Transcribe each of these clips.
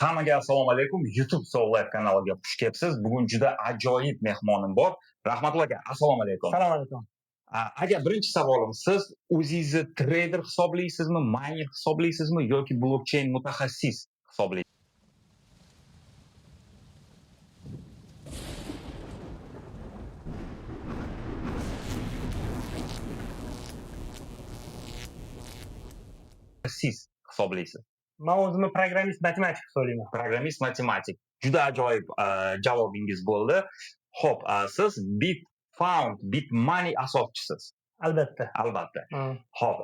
Hammaga assalomu alaykum. YouTube Soul kanaliga xush kelibsiz. Bugun juda ajoyib mehmonim bor. Rahmatullo aka, assalomu alaykum. Assalomu alaykum. Aka, birinchi savolim, siz o'zingizni trader hisoblaysizmi, miner hisoblaysizmi yoki blockchain mutaxassis hisoblaysiz? Siz hisoblaysiz. Men o'zimni programmist matematik hisoblayman. Programmist matematik. Juda ajoyib javobingiz bo'ldi. Xo'p, siz Bitmoney asoschisiz. Albatta. Albatta. Xo'p,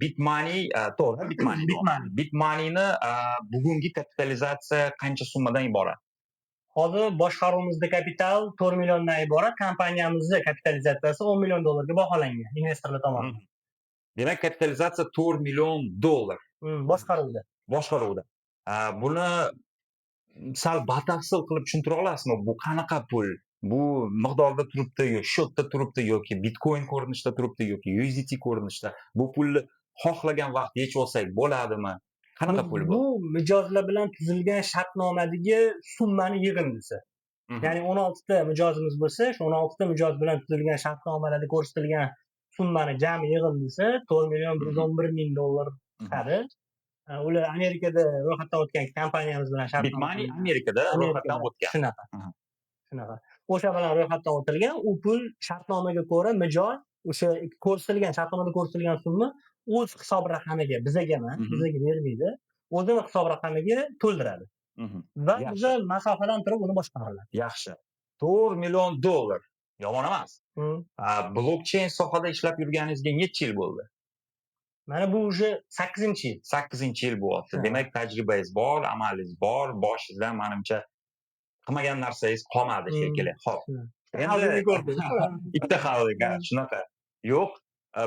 Bitmoney, to'g'ri, Bitmoney. Bitmoneyni bugungi kapitalizatsiya qancha summadan iborat? Hozir boshqaruvimizda kapital 4 milliondan iborat, kompaniyamizning kapitalizatsiyasi 10 million dollarga baholangan investorlar tomonidan. Demak, kapitalizatsiya 4 million dollar. Boshqaruvda. Boshqaruvda. Buni sal batafsil qilib tushuntira olasizmi? Bu qanaqa pul? Bu miqdorda turibdi yoki shotda turibdi yoki bitcoin ko'rinishida turibdi yoki USDT ko'rinishida? Bu pulni xohlagan vaqt yechib olsak bo'ladimi? Qanaqa pul bu? Bu mijozlar bilan tuzilgan shartnomadagi summani yig'indisi. Ya'ni 16 ta mijozimiz bo'lsa, shu 16 ta mijoz bilan tuzilgan shartnomalarda ko'rsatilgan summani jami yig'indisi 4 million 111 ming dollar chiqadi. Ular Amerikada ro'yxatdan o'tgan kompaniyamiz bilan shartnoma. Bitmoney Amerikada ro'yxatdan o'tgan. Shunaqa. O'sha bilan ro'yxatdan o'tilgan, u pul shartnomaga ko'ra mijoz o'sha ko'rsatilgan shartnomada ko'rsatilgan summa o'z hisob raqamiga, bizaga bermaydi, o'zini hisob raqamiga to'ldiradi. Va biz masofadan turib uni boshqaramiz. Yaxshi. 4 million dollar. Yomon emas. Blockchain sohada ishlab yurganingizga necha yil bo'ldi? Mana bu уже 8-yil. 8-yil bo'lyapti. Demak, tajribangiz bor, amalingiz bor, boshingizdan menimcha qilmagan narsangiz qolmadi shekilli. Xo'p. Endi ikkita xavlik, shunaqa. Yo'q,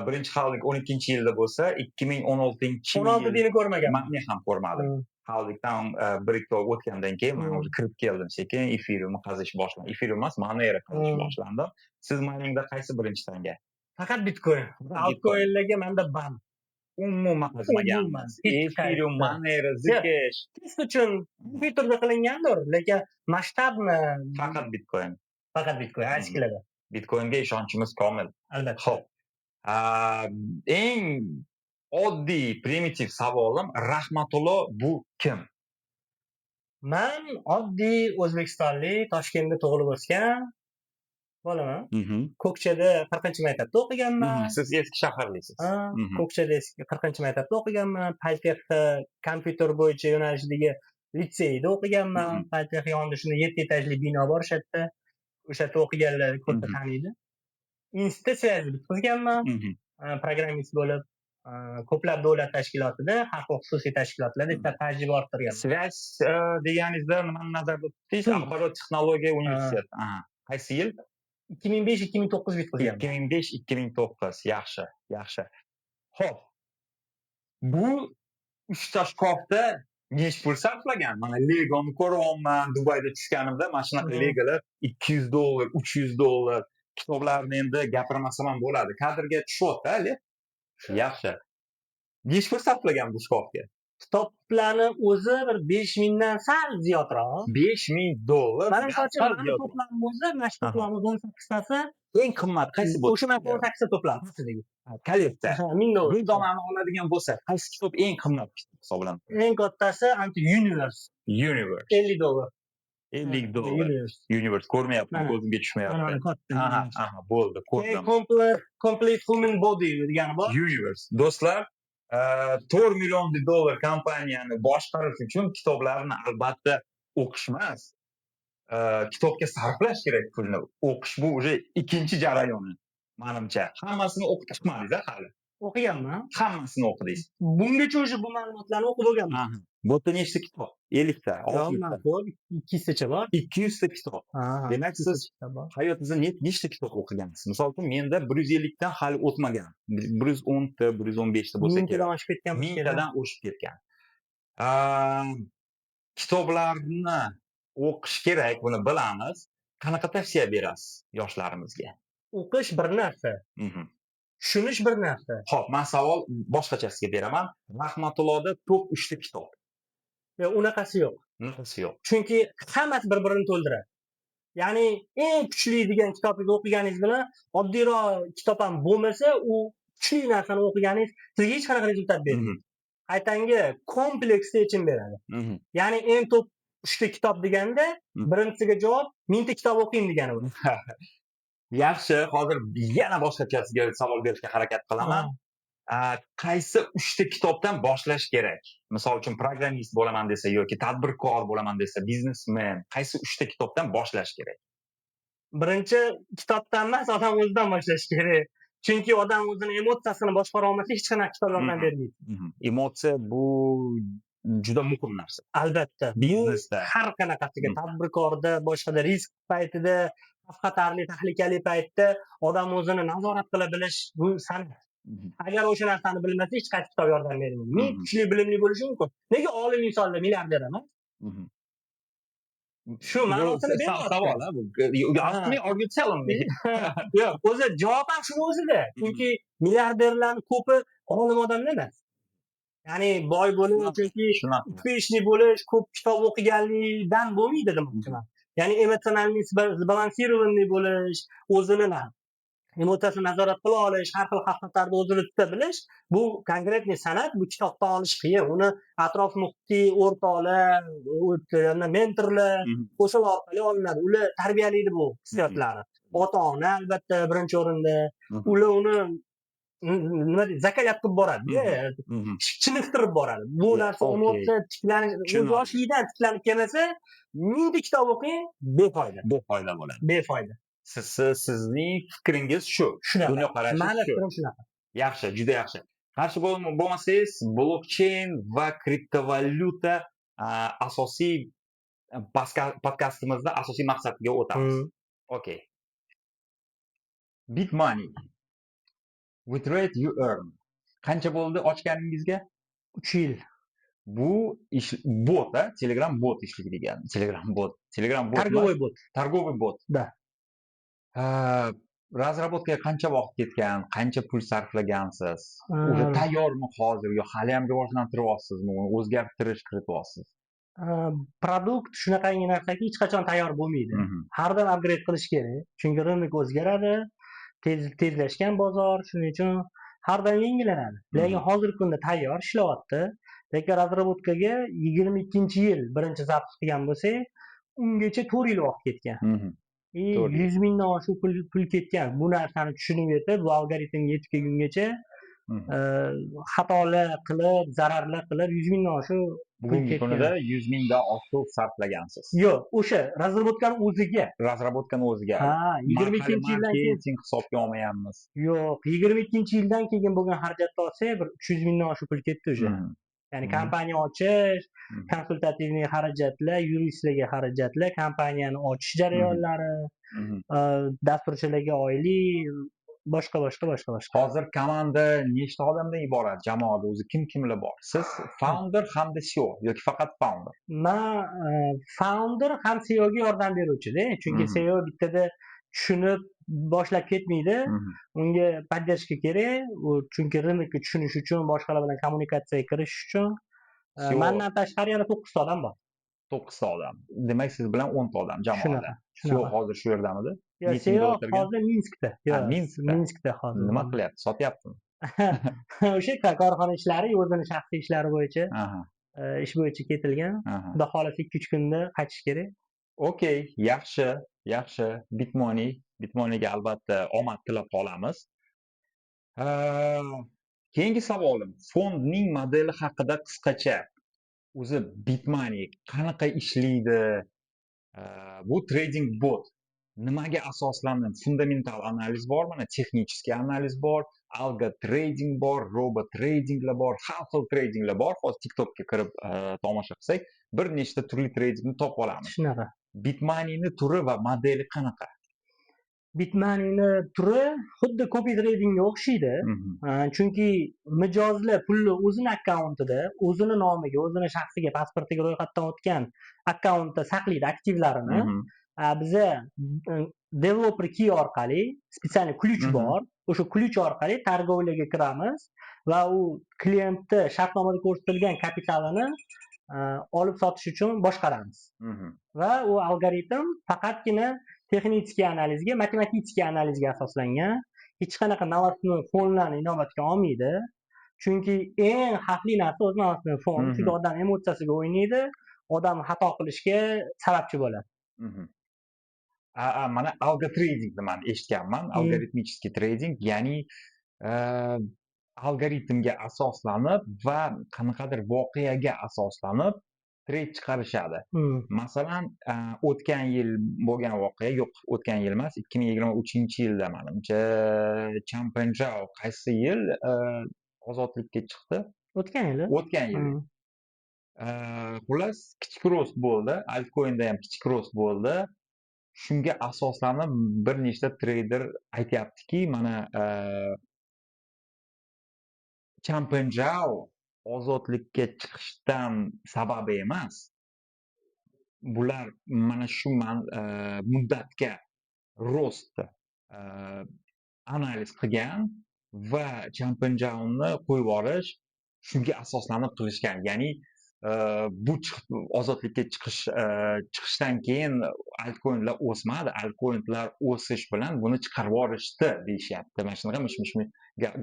birinchi xavlik 12-yilda bo'lsa, 2016-yil. 16-yilni ko'rmaganman. Men ham ko'rmadim. Xavlikdan 1-2 oy o'tgandan keyin men o'zi kirib keldim sekin, efirni qazish boshladim. Efir emas, Monero qazish boshladim. Siz miningda qaysi birinchi tanga? Faqat bitcoin. Altcoinlarga menda ban. Umuman qazmaganman. Efir, Monero, Zcash. Test uchun kompyuterda qilingandir, lekin masshtabni faqat bitcoin. Faqat bitcoin. Achkilada. Bitcoinga ishonchimiz komil. Albatta. Xo'p. Eng oddiy primitiv savolim, Rahmatullo bu kim? Men oddiy O'zbekistonlik, Toshkentda tug'ilib o'sgan bolaman. Ko'kchada 40-maktabda o'qiganman. Siz eski shaharlisiz. Ko'kchada 40-maktabda o'qiganman. Paltexda kompyuter bo'yicha yo'nalishdagi litseyda o'qiganman. Paltex yonida shunday 7 etajli bino bor o'sha yerda o'qiganlar ko'pda taniydi. Institutda svязь bitkazganman. Programmist bo'lib, ko'plab davlat tashkilotida, xalq xususiy tashkilotlarda tajriba orttirganman. Svязь deganingizda nimani nazarda tutyapsiz? Axborot texnologiya universiteti. Qaysi yil? 2005-2009 bitkazganman. 2005-2009. Yaxshi. Xo'p. Bu 3 ta shkafda necha pul sarflagan? Mana Legoni ko'ryapman, Dubayda tushganimda mana shunaqa Legolar 200 dollar, 300 dollar. Kitoblarni endi gapirmasam ham bo'ladi. Kadrga tushyapti-a? Yaxshi. Necha pul sarflagan bu shkafga? Kitoblarni o'zi bir 5 mingdan sal ziyodroq. 5 ming dollar. Mana to'plam o'zi, mana shu to'plamni 18 tasi eng qimmat qaysi bo'ldi? O'sha 18 ta to'plam. Kolleksiya. 1000 dollar. Bir domani oladigan bo'lsa, qaysi kitob eng qimmat hisoblanadi? Eng kattasi Universe. 50 dollar. 50 dollar. Universe ko'rmayapman, ko'zimga tushmayapti. Bo'ldi, ko'rdim. Complete Human Body degani bor. Universe. Do'stlar, 4 million dollar kompaniyani boshqarish uchun kitoblarni albatta o'qish emas, kitobga sarflash kerak pulni. O'qish bu уже ikkinchi jarayoni. Menimcha, hammasini o'qib chiqmadingiz hali. O'qiganman. Hammasini o'qidingiz. Bungacha o'sha bu ma'lumotlarni o'qib bo'lganman. Bu yerda nechta kitob? 50 ta, 60 ta. 200 tacha bor. 200 ta kitob. Demak, siz hayotingizda nechta kitob o'qigansiz? Misol uchun, menda 150 dan hali o'tmagan. 110 ta, 115 ta bo'lsa kerak. 1000 tadan oshib ketgan. Kitoblarni o'qish kerak, buni bilamiz. Qanaqa tavsiya berasiz yoshlarimizga? O'qish bir narsa. Tushunish bir narsa. Xo'p, men savol boshqachasiga beraman. Rahmatulloda top 3 ta kitob. Unaqasi yo'q. Bunaqasi yo'q. Chunki hammasi bir-birini to'ldiradi. Ya'ni eng kuchli degan kitobni o'qiganingiz bilan oddiyroq kitob ham bo'lmasa, u kuchli narsani o'qiganingiz sizga hech qanaqa rezultat bermaydi. Qaytanga kompleksli yechim beradi. Ya'ni eng top 3 ta kitob deganda, birinchisiga javob 1000 ta kitob o'qing degani bu. Yaxshi, hozir yana boshqachasiga savol berishga harakat qilaman. Qaysi 3 ta kitobdan boshlash kerak? Misol uchun programmist bo'laman desa yoki tadbirkor bo'laman desa, biznesmen, qaysi 3 ta kitobdan boshlash kerak? Birinchi kitobdan emas, odam o'zidan boshlash kerak. Chunki odam o'zini emotsiyasini boshqara olmasa, hech qanaqa kitob yordam bermaydi. Emotsiya bu juda muhim narsa. Albatta. Biznesda. Har qanaqasiga, tadbirkorda, boshqada risk paytida, xavf-xatarli, tahlikali paytda odam o'zini nazorat qila bilish bu san'at. Agar o'sha narsani bilmasa, hech qaysi kitob yordam bermaydi. Men kuchli bilimli bo'lishi mumkin. Nega olim insonlar milliarder emas? Shu ma'nosini beryapti. Savol bu. You ask me or you tell me? Yo'q, o'zi javob ham shuni o'zida. Chunki milliarderlarning ko'pi olim odamlar emas. Ya'ni boy bo'lish yoki uspешный bo'lish, ko'p kitob o'qiganlikdan bo'lmaydi demoqchiman. Ya'ni emotsional sbalansirованный bo'lish, o'zini emotsiyasini nazorat qila olish, har xil xavf-xatarda o'zini tuta bilish, bu konkretniy san'at, bu kitobdan olish qiyin. Uni atrof muhitiy o'rtoqlar, mentorlar, o'shalar orqali olinadi. Ular tarbiyalaydi bu hissiyotlarni. Ota-ona albatta birinchi o'rinda. Ular uni nima deydi, zakolat qilib boradi, chiniqtirib boradi. Bu narsa emotsiya tiklanish, yoshlikdan tiklanib kelmasa, 1000 ta kitob o'qing, befoyda. Befoyda bo'ladi. Befoyda. Sizning fikringiz shu. Dunyo qarashingiz shu. Meni fikrim shunaqa. Yaxshi, juda yaxshi. Qarshi bo'lmasangiz, blockchain va kriptovalyuta asosiy podkastimizda asosiy maqsadiga o'tamiz. Okay. Bit money. With rate you earn. Qancha bo'ldi ochganingizga? 3 yil. Bu bot, Telegram bot ishlaydigan. Telegram bot. Торговый bot. Da. Razraботkaga qancha vaqt ketgan, qancha pul sarflagansiz? O'zi tayyormi hozir yo hali ham rivojlantiryapsizmi, uni o'zgartirish kirityapsiz? Produkt shunaqangi narsaki, hech qachon tayyor bo'lmaydi. Har doim upgrade qilish kerak. Chunki rынок o'zgaradi, tezlashgan bozor, shuning uchun har doim yangilanadi. Lekin hozirgi kunda tayyor ishlayapti. Lekin razrabotkaga 22-yil birinchi zapus qilgan bo'lsak, ungacha 4 yil vaqt ketgan. 100 mingdan oshiq pul ketgan. Bu narsani tushunib yetib, bu algoritmga yetib kelgungacha xatolar qilib, zararlar qilib 100 mingdan oshiq bugungi kunida 100 mingdan ortiq sarflagansiz. Yo'q, o'sha razrabotkani o'ziga. Razrabotkani o'ziga. Ha, 22-yildan keyin hisobga olmayapmiz. Yo'q, 22-yildan keyin bo'lgan xarajatni olsak, bir 300 mingdan oshiq pul ketdi o'sha. Ya'ni kompaniya ochish, konsultativniy xarajatlar, yuristlarga xarajatlar, kompaniyani ochish jarayonlari, dasturchilarga oylik, boshqa. Hozir komanda nechta odamdan iborat? Jamoada o'zi kimlar bor? Siz founder hamda CEO yoki faqat founder? Men founder ham CEOga yordam beruvchi-da. Chunki CEO bittada tushunib boshlab ketmaydi. Unga поддержка kerak. Chunki rынокni tushunish uchun, boshqalar bilan kommunikatsiyaga kirish uchun. Mendan tashqari yana 9 ta odam bor. 9 ta odam. Demak, siz bilan 10 ta odam jamoada. CEO hozir shu yerdamidi? CEO hozir Minskda. Yo'q, Minskda hozir. Nima qilyapti? Sotyaptimi? O'sha korxona ishlari, o'zining shaxsiy ishlari bo'yicha, ish bo'yicha ketilgan. Xudo xolasa 2-3 kunda qaytish kerak. Okay, yaxshi. Bitmoneyga albatta omad tilab qolamiz. Keyingi savolim, fondning modeli haqida qisqacha. O'zi Bitmoney qanaqa ishlaydi? Bu trading bot nimaga asoslanadi? Fundamental analiz bor, mana texnический analiz bor, algo trading bor, robot tradinglar bor, har xil tradinglar bor. Hozir TikTokga kirib tomosha qilsak, bir nechta turli tradingni topib olamiz. Shunaqa. Bitmoneyni turi va modeli qanaqa? Bitmoneyni turi xuddi copy tradingga o'xshaydi. Chunki mijozlar pulni o'zini akkauntida, o'zini nomiga, o'zini shaxsiga, pasportiga ro'yxatdan o'tgan akkauntda saqlaydi aktivlarini. Biza developer key orqali spetsialniy ключ bor. O'sha ключ orqali торговляga kiramiz va u klientni shartnomada ko'rsatilgan kapitalini olib sotish uchun boshqaramiz. Va u algoritm faqatgina texnik analizga, matematik analizga asoslangan. Hech qanaqa novostni fonlarni inobatga olmaydi. Chunki eng xavfli narsa o'z navbatida fon. Chunki odam emotsiyasiga o'ynaydi, odam xato qilishga sababchi bo'ladi. Mana algo tradingni men eshitganman. Algoritmический trading, ya'ni algoritmga asoslanib va qanaqadir voqeaga asoslanib trade chiqarishadi. Masalan, o'tgan yil bo'lgan voqea, yo'q, o'tgan yil emas, 2023-yilda menimcha Champenjao qaysi yil ozodlikka chiqdi? O'tgan yil. Xullas, kichik rost bo'ldi, altcoin'da ham kichik rost bo'ldi. Shunga asoslanib bir nechta trader aytayaptiki, mana Champenjao ozodlikka chiqishdan sababi emas. Bular mana shu muddatga rost analiz qilgan va Champenjaoni qo'yib olish shunga asoslanib qilishgan. Ya'ni bu ozodlikka chiqishdan keyin altcoin'lar o'smadi, altcoin'lar o'sish bilan buni chiqarib yuborishdi deyishyapti. Mana shunaqa mish-mish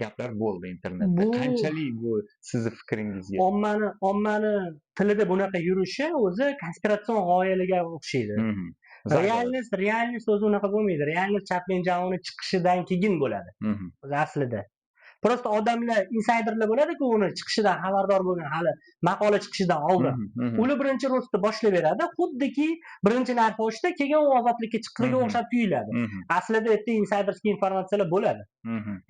gaplar bo'ldi internetda. Qanchalik bu sizni fikringizga? Ommani tilida bunaqa yurishi o'zi konspiratsion g'oyalarga o'xshaydi. Realность o'zi unaqa bo'lmaydi. Realность Champenjaoni chiqishidan keyin bo'ladi. O'zi aslida. Prosta odamlar, insayderlar bo'ladi-ku, uni chiqishidan xabardor bo'lgan, hali maqola chiqishidan oldin. Ular birinchi rostni boshlab beradi, xuddiki birinchi narxoshda keyin u ozodlikka chiqishiga o'xshab tuyuladi. Aslida u yerda insayderskiy informatsiyalar bo'ladi.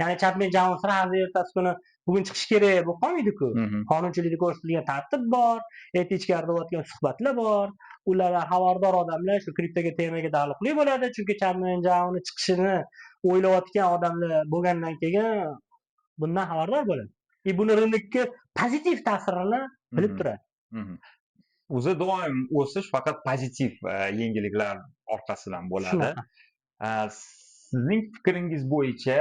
Ya'ni Champenjao sразу ertasi kuni bugun chiqish kerak bo'lib qolmaydi-ku. Qonunchilikda ko'rsatilgan tartib bor, erta ichkarida o'tgan suhbatlar bor. Ulardan xabardor odamlar shu kriptoga temaga taalluqli bo'ladi, chunki Champenjaoni chiqishini o'ylayotgan odamlar bo'lgandan keyin bundan xabardor bo'ladi. Buni rынокka pozitiv ta'sirini bilib turadi. O'zi doim o'sish faqat pozitiv yengilliklar orqasidan bo'ladi. Sizning fikringiz bo'yicha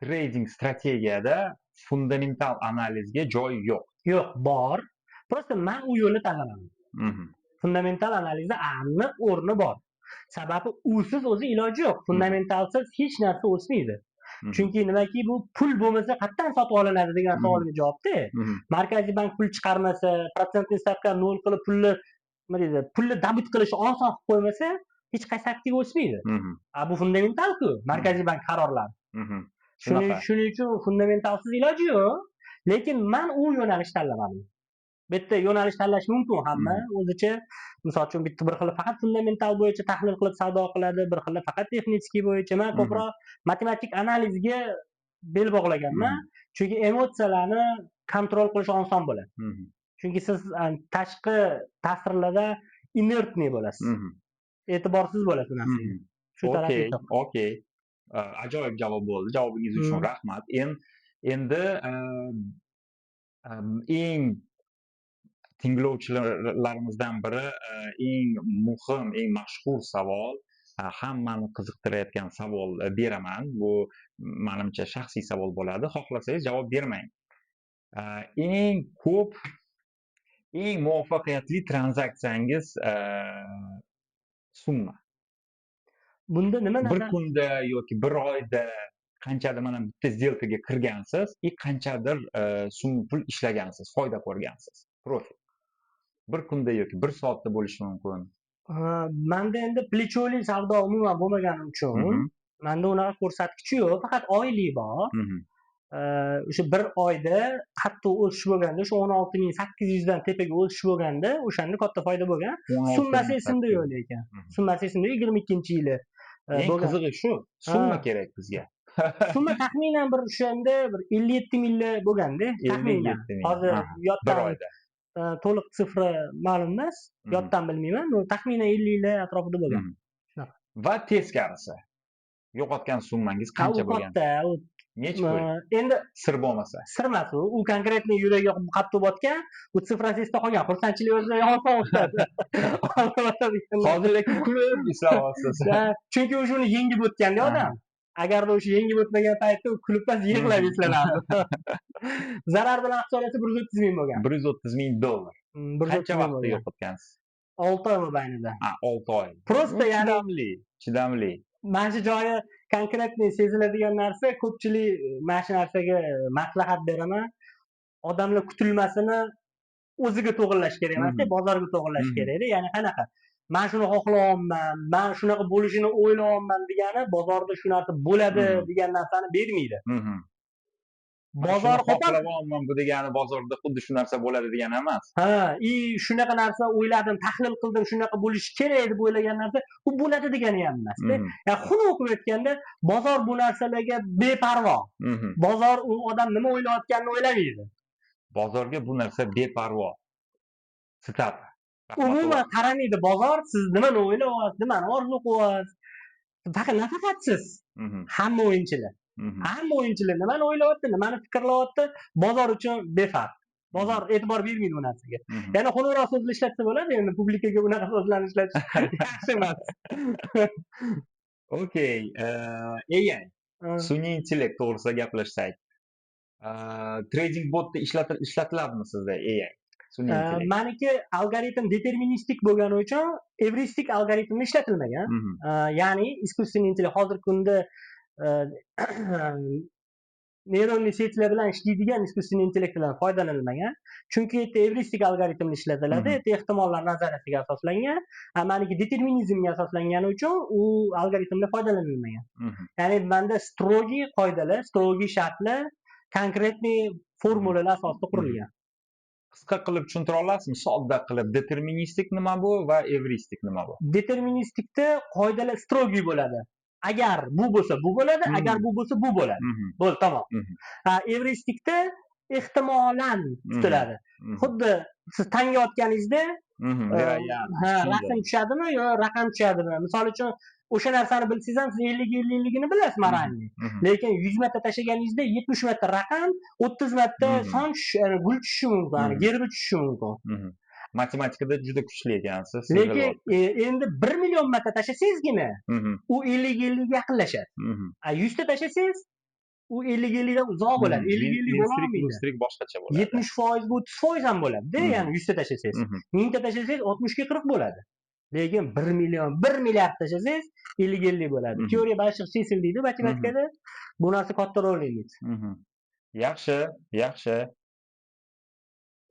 trading strategiyada fundamental analizga joy yo'q? Yo'q, bor. Prosta men u yo'lni tanlamadim. Fundamental analizda aniq o'rni bor. Sababi usiz o'zi iloji yo'q. Fundamentalsiz hech narsa o'smaydi. Chunki nimaki bu pul bo'lmasa qayerdan sotib olinadi degan savolga javobda. Markaziy bank pul chiqarmasa, protsentni stavkani 0 qilib pulni dabit qilish oson qilib qo'ymasa, hech qaysi aktiv o'smaydi. Bu fundamental-ku, markaziy bank qarorlari. Shuning uchun fundamentalsiz iloji yo'q. Lekin men u yo'nalishni tanlamadim. Bitta yo'nalish tanlash mumkin hamma o'zicha. Misol uchun bitta bir xil faqat fundamental bo'yicha tahlil qilib savdo qiladi, bir xil faqat texnik bo'yicha. Men ko'proq matematik analizga bel bog'laganman. Chunki emotsiyalarni kontrol qilish oson bo'ladi. Chunki siz tashqi ta'sirlarda inertniy bo'lasiz. E'tiborsiz bo'lasiz narsaga. Shu tarafga. Okey. Ajoyib javob bo'ldi. Javobingiz uchun rahmat. Endi eng tinglovchilarimizdan biri eng muhim, eng mashhur savol, hammani qiziqtirayotgan savol beraman. Bu menimcha shaxsiy savol bo'ladi. Xohlasangiz javob bermang. Eng ko'p, eng muvaffaqiyatli tranzaksiyangiz summa. Bunda nima bir kunda yoki bir oyda qanchadir mana bitta сделкаga kirgansiz, qanchadir summa pul ishlagansiz, foyda ko'rgansiz, profit. Bir kunda yoki bir soatda bo'lishi mumkin. Menda endi plecholi savdo umuman bo'lmagani uchun menda unaqa ko'rsatkich yo'q, faqat oylik bor. O'sha bir oyda qattiq o'sish bo'lganda, o'sha 16800 dan tepaga o'sish bo'lganda, o'shanda katta foyda bo'lgan. Summasi esimda yo'q lekin. Summasi esimda 22-yili. Eng qizig'i shu, summa kerak bizga. Summa taxminan bir o'shanda bir 57 minglar bo'lganda, taxminan. Hozir yoddan to'liq sifri ma'lum emas, yoddan bilmayman, taxminan 50 lar atrofida bo'lgan. Shunaqa. Va teskarisi. Yo'qotgan summangiz qancha bo'lgan? Necha pul? Endi sir bo'lmasa. Sir emas u. U konkretni yuragiga qattiq botgan, u sifrasi esda qolgan. Xursandchilik o'zida yonsa o'tadi. Hozir lekin kulib eslayapsiz. Chunki u shuni yengib o'tganda odam. agarda o'sha yengib o'tmagan paytda u klubdan yig'lab eslanardi. Zarar bilan hisoblasa 130 ming bo'lgan. $130,000. 130 Qancha ming vaqtda bo'lgan. yo'qotgansiz? 6 oy mobaynida. 6 oy. Prosta ya'ni Chidamli. mana shu joyi konkretniy seziladigan narsa, ko'pchilik mana shu narsaga maslahat beraman. Odamlar kutilmasini o'ziga to'g'irlash kerak emas-da, bozorga to'g'irlash kerak-da. Ya'ni qanaqa? Men shuni xohlayapman, men shunaqa bo'lishini o'ylayapman degani bozorda shu narsa bo'ladi degan narsani bermaydi. Bozor xohlayapman bu degani bozorda xuddi shu narsa bo'ladi degani emas. Shunaqa narsa o'yladim, tahlil qildim, shunaqa bo'lishi kerak deb o'ylagan narsa u bo'ladi degani ham emas-da. Ya'ni xuni o'qib o'tganda bozor bu narsalarga beparvo. Bozor u odam nima o'ylayotganini o'ylamaydi. Bozorga bu narsa beparvo. Sitat. Umuman qaramaydi bozor, siz nimani o'ylayapsiz, nimani orzu qilyapsiz. Nafaqat siz, hamma o'yinchilar. Hamma o'yinchilar nimani o'ylayapti, nimani fikrlayapti, bozor uchun befarq. Bozor e'tibor bermaydi bu narsaga. Ya'ni xunukroq so'zlar ishlatsa bo'ladi, endi publikaga unaqa so'zlarni ishlatish yaxshi emas. Okay, AI, sun'iy intellekt to'g'risida gaplashsak. Trading botda ishlatiladimi sizda AI? Meniki algoritm deterministik bo'lgani uchun evristik algoritmni ishlatilmagan. Ya'ni искусственный intellekt hozirgi kunda neyronli setlar bilan ishlaydigan искусственный intellekt bilan foydalanilmagan. Chunki bu yerda evristik algoritmni ishlatiladi. Bu ehtimollar nazariyasiga asoslangan. Meniki determinizmga asoslangani uchun u algoritmdan foydalanilmagan. Ya'ni menda strogiy qoidalar, strogiy shartlar, konkretniy formulalar asosida qurilgan. Qisqa qilib tushuntira olasizmi? Sodda qilib deterministik nima bu va evristik nima bu? Deterministikda qoidalar strogiy bo'ladi. Agar bu bo'lsa bu bo'ladi, agar bu bo'lsa bu bo'ladi. Bo'ldi, tamom. Evristikda ehtimolan tutiladi. Xuddi siz tanga otganingizda rasm tushadimi yo raqam tushadimi? Misol uchun o'sha narsani bilsangiz ham siz 50-50ligini bilasiz marangni. Lekin 100 marta tashlaganingizda 70 marta raqam, 30 marta son gul tushishi mumkin, gerbi tushishi mumkin. Matematikada juda kuchli ekansiz. Lekin endi 1 million marta tashlasangizgina u 50-50 ga yaqinlashadi. 100 ta tashlasangiz u 50-50 dan uzoq bo'ladi. 50-50 bo'lmaydi. Minstrik boshqacha bo'ladi. 70% bu 30% ham bo'ladi-da, ya'ni 100 ta tashlasangiz. 1000 ta tashlasangiz 60 ga 40 bo'ladi. Lekin 1 million, 1 milliard tashlasangiz 50-50 bo'ladi. Teoriya balchiq chisil deydi matematikada. Bu narsa katta rol o'ynaydi. Yaxshi.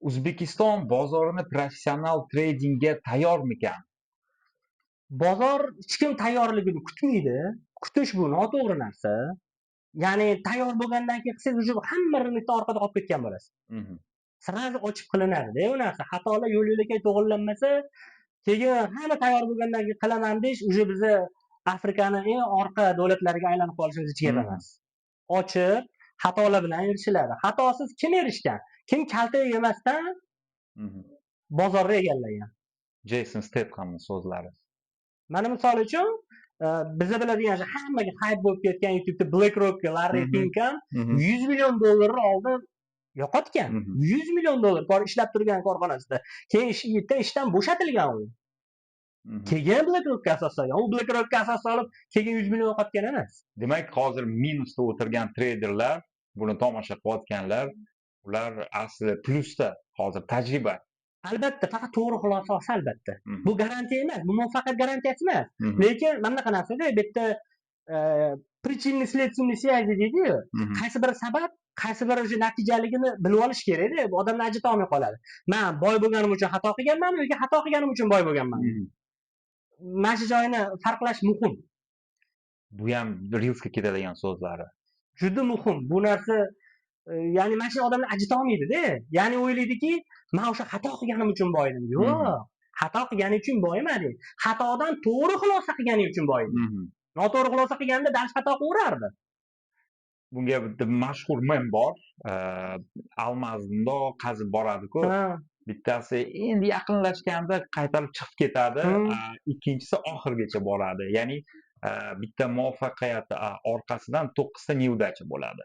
O'zbekiston bozorini professional tradingga tayyormikan? Bozor hech kim tayyorligini kutmaydi. Kutish bu noto'g'ri narsa. Ya'ni tayyor bo'lgandan keyin siz уже hamma rynokda orqada qolib ketgan bo'lasiz. Sirasi ochib qilinadi-da u narsa. Xatolar yo'l-yo'lakay to'g'rilanmasa, keyin hamma tayyor bo'lgandan keyin qilaman deyish уже bizni Afrikani eng orqa davlatlariga aylanib qolishimiz hech gap emas. Ochib, xatolar bilan erishiladi. Xatosiz kim erishgan? Kim kalta yemasdan bozorni egallagan? Jason Stathamning so'zlari. Mana misol uchun biza biladigan hammaga hype bo'lib ketgan YouTube'da BlackRock, Larry Fink ham $100 million oldi yo'qotgan. $100 million ishlab turgan korxonasida. Keyin ishdan bo'shatilgan u. Keyin BlackRockga asoslangan. U BlackRockga asos solib, keyin 100 million yo'qotgan emas. Demak, hozir minusda o'tirgan treyderlar, buni tomosha qilayotganlar, ular asli plusda hozir tajriba. Albatta, faqat to'g'ri xulosa olsa albatta. Bu garantiya emas, bu muvaffaqiyat garantiyasi emas. Lekin mana bunaqa narsa-da, bu yerda причинно-следственный связи deydi-ku. Qaysi bir sabab, qaysi bir natijaligini bilib olish kerak-da. Odamlar ajrata olmay qoladi. Men boy bo'lganim uchun xato qilganmanmi yoki xato qilganim uchun boy bo'lganmanmi? Mana shu joyini farqlash muhim. Bu ham rilsga ketadigan so'zlari. Juda muhim. Bu narsa ya'ni mana shu odamlar ajrata olmaydi-da. Ya'ni o'ylaydiki, men o'sha xato qilganim uchun boydim. Yo'q. Xato qilgani uchun boyimadi. Xatodan to'g'ri xulosa qilgani uchun boydim. Noto'g'ri xulosa qilganda dals xato qilaverardi. Bunga bitta mashhur mem bor. Almazni qazib boradi-ku. Bittasi endi yaqinlashganda qaytarib chiqib ketadi, ikkinchisi oxirgacha boradi. Ya'ni bitta muvaffaqiyat orqasidan 9 ta neudacha bo'ladi.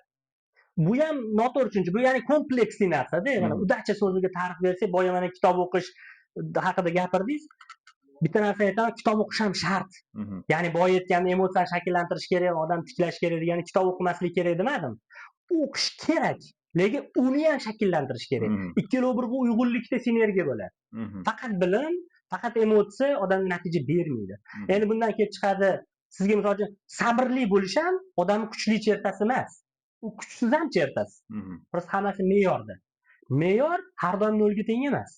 Bu ham noto'g'ri tushuncha. Bu ya'ni kompleksli narsa-da. Mana udacha so'ziga ta'rif bersak, boya mana kitob o'qish haqida gapirdingiz. bitta narsa aytaman, kitob o'qish ham shart. Ya'ni boya aytganda emotsiyani shakllantirish kerak, odam tiklash kerak degani kitob o'qimaslik kerak demadim. O'qish kerak, lekin uni ham shakllantirish kerak. Ikkalovi birga uyg'unlikda sinergiya bo'ladi. Faqat bilim, faqat emotsiya odamga natija bermaydi. Endi bundan kelib chiqadi, sizga misol uchun sabrli bo'lish ham odamning kuchli chertasi emas. U kuchsiz ham chertasi. Просто hammasi me'yorda. Me'yor har doim 0 ga teng emas.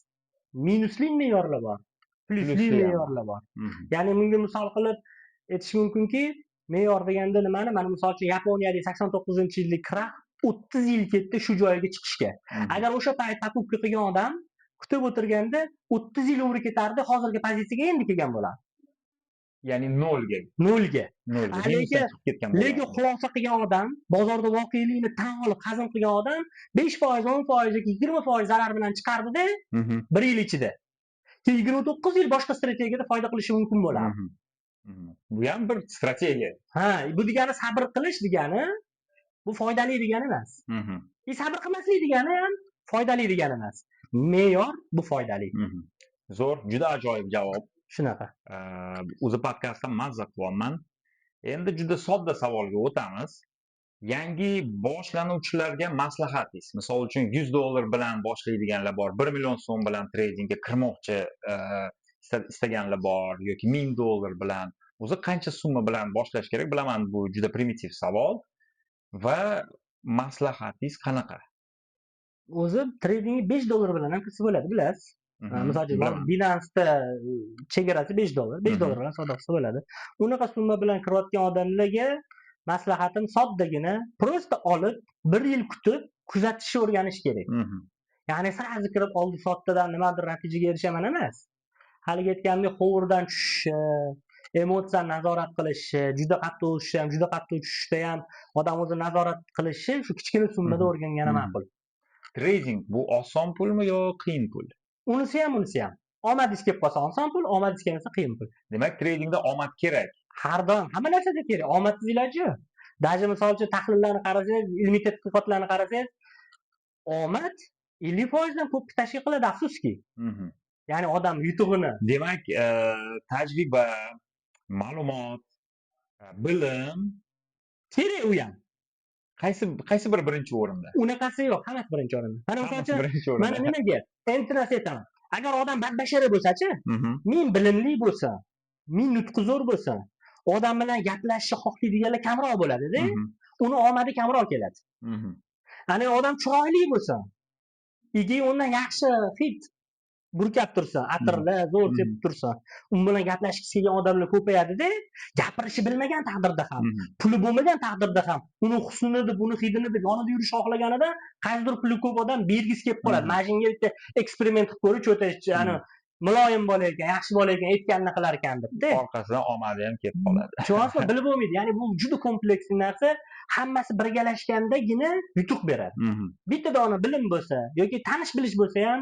Minusli me'yorlar bor, plusli me'yorlar bor. Ya'ni bunga misol qilib aytish mumkinki, me'yor deganda nimani? Mana misol uchun Yaponiyadagi 89-yillik krah 30 yil ketdi shu joyga chiqishga. Agar o'sha payt покупка qilgan odam kutib o'tirganda 30 yil umri ketardi, hozirgi pozitsiyaga endi kelgan bo'lardi. Ya'ni 0 ga. Lekin xulosa qilgan odam, bozorda voqelikni tan olib hazm qilgan odam 5%, 10% yoki 20% zarar bilan chiqardi-da 1 yil ichida. Keyin 29 yil boshqa strategiyada foyda qilishi mumkin bo'ladi. Bu ham bir strategiya. Bu degani sabr qilish degani, bu foydali degani emas. Sabr qilmaslik degani ham foydali degani emas. Me'yor bu foydali. Zo'r, juda ajoyib javob. Shunaqa. O'zi podkastdan mazza qilyapman. Endi juda sodda savolga o'tamiz. Yangi boshlanuvchilarga maslahatingiz, misol uchun $100 bilan boshlaydiganlar bor, 1 million so'm bilan tradingga kirmoqchi istaganlar bor yoki $1000 bilan. O'zi qancha summa bilan boshlash kerak? Bilaman, bu juda primitiv savol va maslahatingiz qanaqa? O'zi tradingni $5 bilan ham qilsa bo'ladi, bilasiz. Misol uchun Binance'da chegarasi $5. $5 bilan savdo qilsa bo'ladi. Unaqa summa bilan kirayotgan odamlarga maslahatim soddagina, prosta olib 1 yil kutib kuzatishni o'rganish kerak. Ya'ni sa'zi kirib oldi sotdadan nimadir natijaga erishaman emas. Haliga aytgandek, hovurdan tushishi, emotsiyani nazorat qilishi, juda qattiq o'sishi ham, juda qattiq tushishda ham odam o'zini nazorat qilishi shu kichkina summada o'rgangani ma'qul. Trading bu oson pulmi yo qiyin pul? Unisi ham. Omadingiz kelib qolsa oson pul, omadingiz kelmasa qiyin pul. Demak, tradingda omad kerak. Har doim hamma narsada kerak. Omadsiz iloji yo'q. Даже misol uchun tahlillarni qarasangiz, ilmiy tadqiqotlarni qarasangiz, omad 50% dan ko'p tashkil qiladi, afsuski. Ya'ni odam yutug'ini. Demak, tajriba, ma'lumot, bilim kerak u ham. Qaysi bir birinchi o'rinda? Unaqasi yo'q, hammasi birinchi o'rinda. Mana misol uchun mana nimaga? Endi narsa aytaman. Agar odam badbashara bo'lsa-chi, men bilimli bo'lsa, men nutqi zo'r bo'lsa, odam bilan gaplashishni xohlaydiganlar kamroq bo'ladi-da. Uni omadi kamroq keladi. Ana odam chiroyli bo'lsa, igi undan yaxshi fit burkab tursa, atirlar zo'r sepib tursa, u bilan gaplashib kelgan odamlar ko'payadi-da. Gapirishni bilmagan taqdirda ham, puli bo'lmagan taqdirda ham, uni husnini deb, uni hidini deb yonida yurish xohlaganida qaysidir puli ko'p odam bergisi kelib qoladi. Majinga bitta eksperiment qilib ko'rish, o'tash, ya'ni muloyim bola ekan, yaxshi bola ekan, aytganini qilar ekan deb-da. Orqasidan omadi ham ketib qoladi. Chunki bilib bo'lmaydi. Ya'ni bu juda kompleks narsa, hammasi birgalashgandagina yutuq beradi. Bitta dona bilim bo'lsa yoki tanish bilish bo'lsa ham,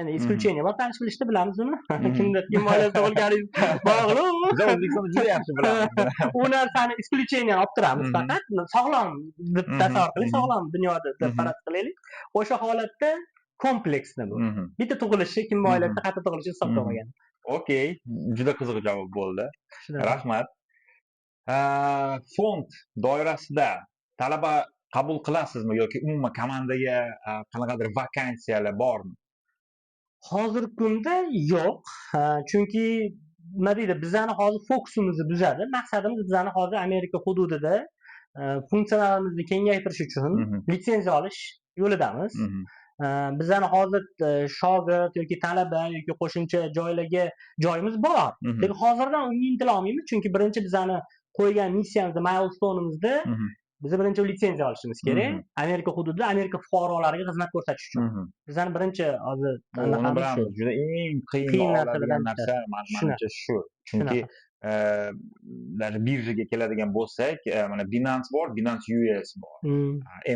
endi исключение bor, tanish bilishni bilamizmi? Kimdir kim oilada bo'lganingiz bog'liq. Biz O'zbekistonda juda yaxshi bilamiz. U narsani исключение olib turamiz, faqat sog'lom deb tasavvur qiling, sog'lom dunyoda deb faraz qilaylik. O'sha holatda kompleksni bu. Bitta tug'ilishi, kim oilada qayerda tug'ilishi hisobga olmagan. Okey, juda qiziq javob bo'ldi. Rahmat. Fond doirasida talaba qabul qilasizmi yoki umuman komandaga qanaqadir vakansiyalar bormi? Hozirgi kunda yo'q. Chunki nima deydi, bizani hozir fokusimizni buzadi. Maqsadimiz bizani hozir Amerika hududida funksiyalarimizni kengaytirish uchun litsenziya olish yo'lidamiz. Bizani hozir shogird yoki talaba yoki qo'shimcha joylarga joyimiz bor. Lekin hozirdan unga intila olmaymiz, chunki birinchi bizani qo'ygan missiyamizda, milestonimizda biz birinchi litsenziya olishimiz kerak. Amerika hududida Amerika fuqarolariga xizmat ko'rsatish uchun. Bizani birinchi hozir bilamiz, juda eng qiyin narsa menimcha shu. Chunki birjaga keladigan bo'lsak, mana Binance bor, Binance US bor.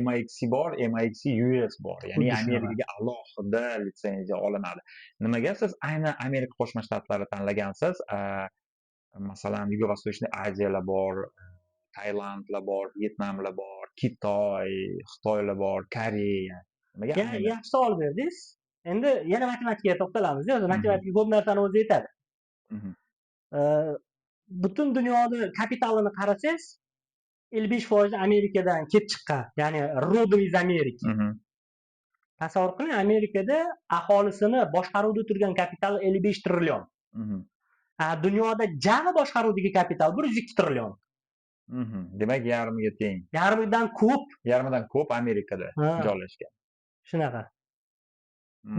MXC bor, MXC US bor. Ya'ni Amerikaga alohida litsenziya olinadi. Nimaga siz aynan Amerika Qo'shma Shtatlari tanlagansiz? Masalan, Yugo-Vostochniy Aziyalar bor, Tailandlar bor, Vyetnamlar bor, Xitoy, Xitoylar bor, Koreya. Nimaga? Yaxshi savol berdingiz. Endi yana matematikaga to'xtalamiz. O'zi matematika ko'p narsani o'zi aytadi. Mhm. Butun dunyoni kapitalini qarasangiz 55% Amerikadan kelib chiqqan. Ya'ni rodom iz Amerika. Mhm. Tasavvur qiling, Amerikada aholisini boshqaruvda turgan kapital 55 trillion. Mhm. Dunyoda jami boshqaruvdagi kapital 102 trillion. Mhm. Demak, yarmiga teng. Yarmidan ko'p. Yarmidan ko'p Amerikada joylashgan. Shunaqa.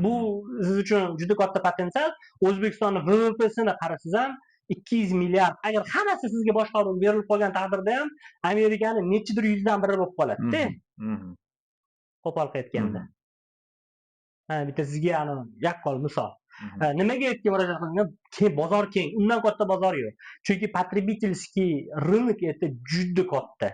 Bu Mhm. siz uchun juda katta potensial. O'zbekistonning VVPsini qarasangiz ham 200 milliard. Agar hammasi sizga boshqaruv berilib qolgan taqdirda ham Amerikani nechidir yuzdan biri bo'lib qoladi-da. Mhm. Qo'pol qaytganda. Bitta sizga yaqqol misol. Mhm. Nimaga aytgan murojaat qildim? Bozor keng, undan katta bozor yo'q. Chunki потребительский рынок это juda katta.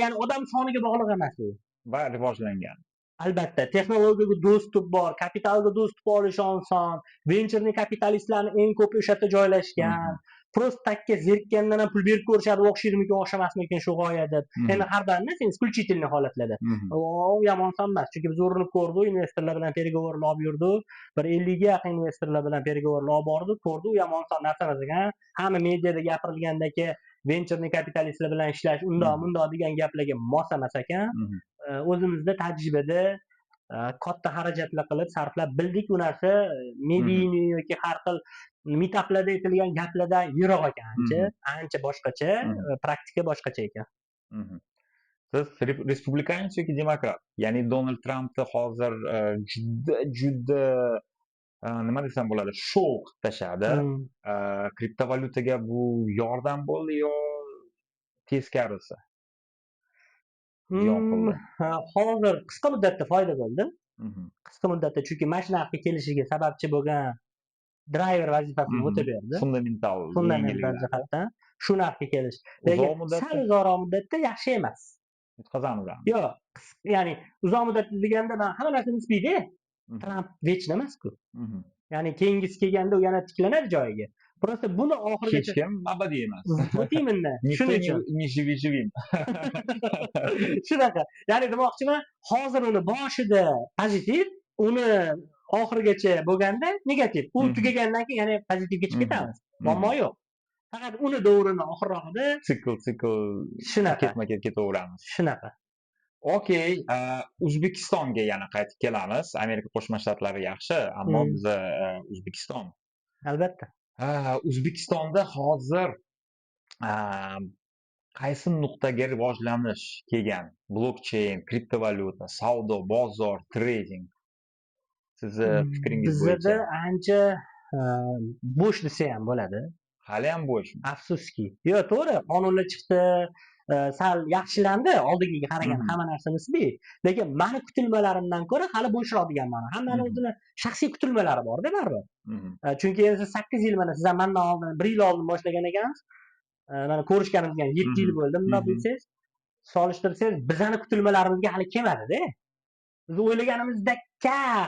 Ya'ni odam soniga bog'liq emas u. Va rivojlangan. Albatta, texnologiyaga dostуп bor, kapitalga dostуп olish oson, vencherni kapitalistlarning eng ko'pi o'sha yerda joylashgan. Просто takka zerikkandan ham pul berib ko'rishadi, o'xshaydimikin, o'xshamasmikin shu g'oya deb. Endi har doim emas, исключительный holatlarda. U yomon son emas, chunki biz urinib ko'rdik, investorlar bilan переговорlar olib yurdik. Bir 50 ga yaqin investorlar bilan переговорlar olib bordik, ko'rdik, u yomon son narsa emas ekan. Hamma mediada gapirilgandagi vencherni kapitalistlar bilan ishlash undoq degan gaplarga mos emas ekan. O'zimizda tajribada katta xarajatlar qilib sarflab bildik, u narsa mediyni yoki har xil meetuplarda aytilgan gaplardan yiroq ekan. Ancha boshqacha, praktika boshqacha ekan. Siz respublikanец yoki demokrat? Ya'ni Donald Trampni hozir juda nima desam bo'ladi, show qilib tashladi. Kriptovalyutaga bu yordam bo'ldi yo teskarisi? Hozir qisqa muddatda foyda bo'ldi. Qisqa muddatda, chunki mana shu narxga kelishiga sababchi bo'lgan driver vazifasini o'tab berdi. Fundamental jihatdan shu narxga kelish. Uzoq muddatda sal uzoqroq muddatda yaxshi emas. Yutqazamiz. Yo'q, ya'ni uzoq muddatda deganda hamma narsa nisbiyda. Tramp vechna emas-ku. Ya'ni keyingisi kelganda u yana tiklanadi joyiga. Просто buni oxirigacha hech kim abadiy emas. O'tayminda. Shuning uchun не живи. Shunaqa. Ya'ni demoqchiman, hozir uni boshida pozitiv, uni oxirigacha bo'lganda negativ. U tugagandan keyin yana pozitivga chiqib ketamiz. Muammo yo'q. Faqat uni davrini oxirrog'ida sikl shunaqa ketma-ket ketaveramiz. Shunaqa. Okey, O'zbekistonga yana qaytib kelamiz. Amerika Qo'shma Shtatlari yaxshi, ammo biz O'zbekiston. Albatta. O'zbekistonda hozir qaysi nuqtaga rivojlanish kelgan? Blockchain, kriptovalyuta, savdo, bozor, trading. Sizni fikringiz bo'yicha? Bizda ancha bo'sh desa ham bo'ladi. Hali ham bo'sh. Afsuski. Yo'q, to'g'ri, qonunlar chiqdi, sal yaxshilandi oldingiga qaraganda hamma narsa nisbiy. Lekin meni kutilmalarimdan ko'ra hali bo'shroq deganman. Hammaning o'zini shaxsiy kutilmalari bor-da baribir. Chunki endi 8 yil mana sizdan mendan oldin 1 yil oldin boshlagan ekansiz. Mana ko'rishganimizga 7 yil bo'ldi, bunday bilsangiz. Solishtirsangiz, bizani kutilmalarimizga hali kelmadi-da. Biz o'ylaganimizdek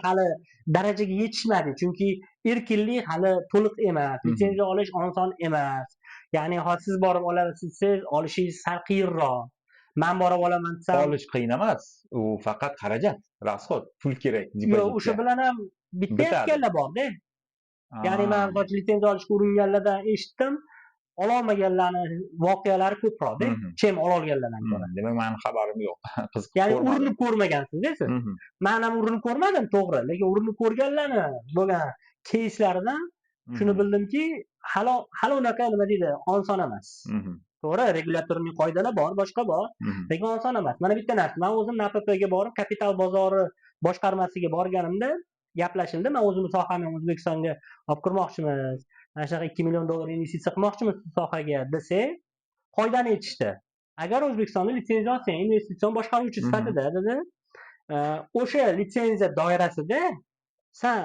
hali darajaga yetishmadi. Chunki erkinlik hali to'liq emas, litsenziya olish oson emas. Ya'ni hozir siz borib olasiz, olishingiz sal qiyinroq. Men borib olaman desam, olish qiyin emas. U faqat xarajat, rasxod, pul kerak. Yo'q, o'sha bilan ham bitta etganlar bor-da. Ya'ni men litsenziya olishga uringanlardan eshitdim. Ololmaganlarni voqealari ko'proq-da, chem ololganlardan ko'ra. Demak, meni xabarim yo'q. Qiziqib ya'ni urinib ko'rmagansiz-da siz. Men ham urinib ko'rmadim, to'g'ri, lekin urinib ko'rganlarni bo'lgan кейslaridan shuni bildimki, hali unaqa nima deydi, oson emas. To'g'ri, regulyatorning qoidalari bor, boshqa bor, lekin oson emas. Mana bitta narsa, men o'zim NPPga borib, kapital bozori boshqarmasiga borganimda gaplashildi. Men o'zimni sohamni O'zbekistonga olib kirmoqchimiz. Mana shunaqa 2 million dollar investitsiya qilmoqchimiz sohaga desa, qoidani aytishdi. Agar O'zbekistonda litsenziya olsang, investitsion boshqaruvchi sifatida dedi, o'sha litsenziya doirasida sen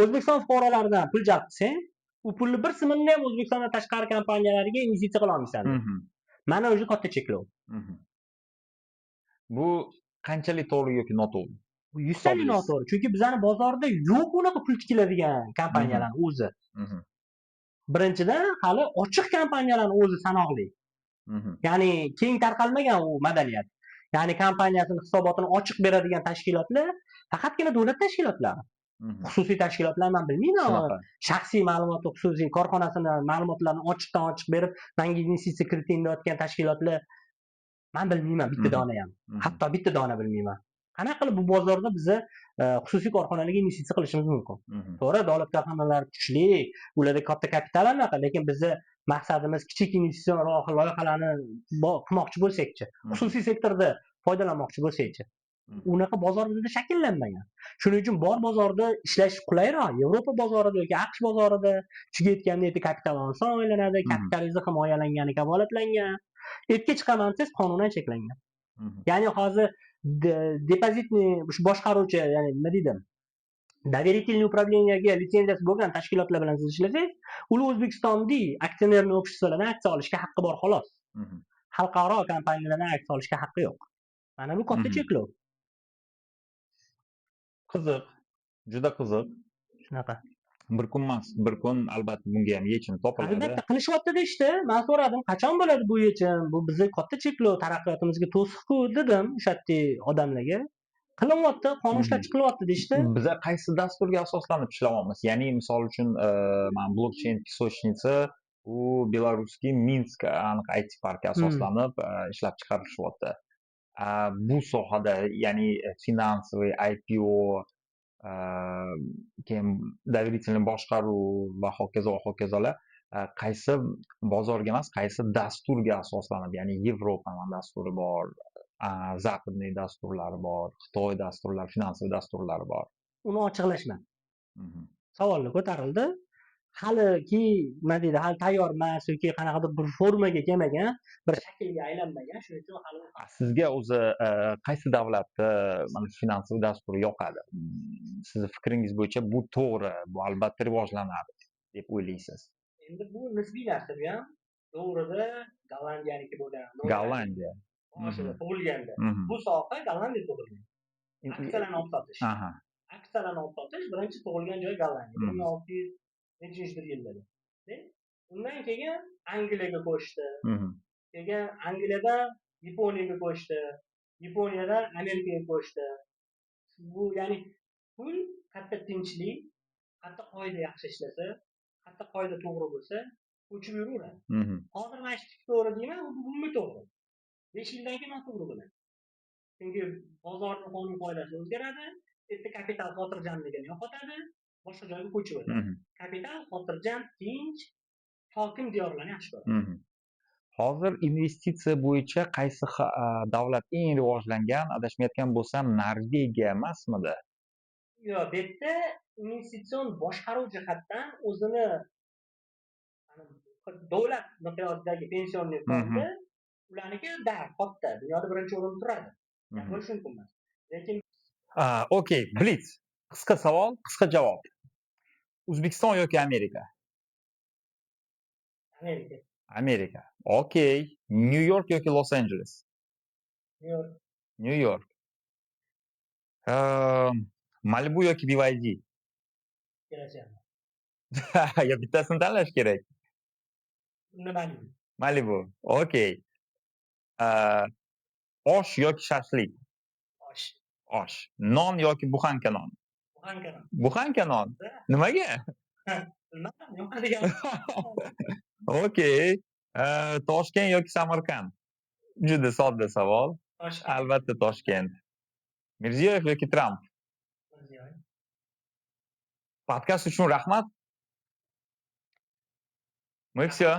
O'zbekiston fuqarolaridan pul jalb qilsang, u pulni bir siminda ham O'zbekistondan tashqari kompaniyalarga investitsiya qila olmaysan. Mana o'sha katta cheklov. Bu qanchalik to'g'ri yoki noto'g'ri? 100% noto'g'ri. Chunki bizning bozorda yo'q unaqa pul tikiladigan kompaniyalar o'zi. Birinchidan, hali ochiq kompaniyalarning o'zi sanoqli. Ya'ni keng tarqalmagan u madaniyat. Ya'ni kompaniyasining hisobotini ochiq beradigan tashkilotlar faqatgina davlat tashkilotlari. xususiy tashkilotlar man bilmayman. Shunaqa. Shaxsiy ma'lumot xususiy korxonasini ma'lumotlarni ochiqdan-ochiq berib, menga investitsiya kiriting deyotgan tashkilotlar man bilmayman bitta dona ham. Hatto bitta dona bilmayman. Qanaqa qilib bu bozorda biza xususiy korxonalarga investitsiya qilishimiz mumkin? To'g'ri, davlat korxonalari kuchli, ularda katta kapital anaqa, lekin bizni maqsadimiz kichik investitsion loyihalarni qilmoqchi bo'lsak-chi, xususiy sektorda foydalanmoqchi bo'lsak-chi, unaqa bozor bizda shakllanmagan. Shuning uchun bor bozorda ishlash qulayroq. Yevropa bozorida yoki AQSh bozorida tugatganda yerda kapital oson o'ylanadi, kapitalizm himoyalangani kafolatlangan. Ertga chiqaman desiz qonunan cheklangan. Ya'ni hozir depozitni boshqaruvchi, ya'ni nima deydi? Доверительный управлениyaga litsenziyasi bo'lgan tashkilotlar bilan siz ishlasangiz, ular O'zbekistonda aksionerniy обществоlardan aksiya olishga haqqi bor xolos. Xalqaro kompaniyalardan aksiya olishga haqqi yo'q. Mana bu katta cheklov. Qiziq. Juda qiziq. Shunaqa. Bir kun emas, bir kun albatta bunga ham yechim topiladi. Albatta qilishyapti ishda. Men so'radim, qachon bo'ladi bu yechim? Bu bizning katta cheklov, taraqqiyotimizga to'siq-ku dedim o'sha odamlarga. Qilyapti, qonun ishlab chiqilyapti deyishdi. Biza qaysi dasturga asoslanib ishlayapmiz? Ya'ni misol uchun, men blockchain песочница u Belarusning Minsk aniq IT parki asoslanib ishlab chiqarilishyapti. Bu sohada, ya'ni finansiy IPO, keyin доверительный boshqaruv va hokazolar qaysi bozorga emas, qaysi dasturga asoslanib, ya'ni Yevropa dasturi bor, zapadniy dasturlari bor, Xitoy dasturlari, finansiy dasturlari bor. Uni ochiqlashmadi. Savollar ko'tarildi. Haliki nima deydi, hali tayyor emas yoki qanaqadir bir formaga kelmagan, bir shaklga aylanmagan. Shuning uchun hali sizga o'zi qaysi davlatda mana finansiy dastur yoqadi? Sizni fikringiz bo'yicha bu to'g'ri, bu albatta rivojlanadi deb o'ylaysiz? Endi bu nisbiy narsa bu ham. To'g'rida Gollandiyaniki bo'lgan. Gollandiya. Boshida tug'ilganda. Bu soha Gollandiyada tug'ilgan. Aksiyalarni olib sotish. Aksiyalarni olib sotish birinchi tug'ilgan joyi Gollandiya. 1600 yillarda. Undan keyin Angliyaga ko'chdi. Keyin Angliyadan Yaponiyaga ko'chdi. Yaponiyadan Amerikaga ko'chdi. Bu ya'ni pul katta tinchlik, katta qoida yaxshi ishlasa, katta qoida to'g'ri bo'lsa, ko'chib yuraveradi. Hozir mana shu to'g'ri deyman, bu umumiy to'g'ri. 5 yildan keyin noto'g'ri bo'ladi. Chunki bozorning qonun qoidasi o'zgaradi, erta kapital xotirjamligini yo'qotadi, boshqa joyga ko'chib o'tadi. Kapital xotirjam, tinch, hokim diyorlarni yaxshi ko'radi. Hozir investitsiya bo'yicha qaysi davlat eng rivojlangan? Adashmayotgan bo'lsam, Norvegiya emasmidi? Yo'q, bu yerda investitsion boshqaruv jihatdan o'zini davlat miqyosidagi pensioner fondi ularniki katta, dunyoda birinchi o'rinda turadi. Bo'lishi mumkin emas. Lekin okey, Blitz. Qisqa savol, qisqa javob. O'zbekiston yoki Amerika? Amerika. Amerika. Okey. New York yoki Los Angeles? New York. New York. Malibu yoki BYD? Kelajak. Ya bittasini tanlash kerak. Malibu. Malibu. Okey. Osh yoki shashlik? Osh. Osh. Non yoki buxanka non? Buxanka non. Buxanka non? Nimaga? Bilmadim, yoqadigan. Okey. Toshkent yoki Samarqand? Juda sodda savol. Toshkent. Albatta Toshkent. Mirziyoyev yoki Tramp? Mirziyoyev. Podkast uchun rahmat. Мы все.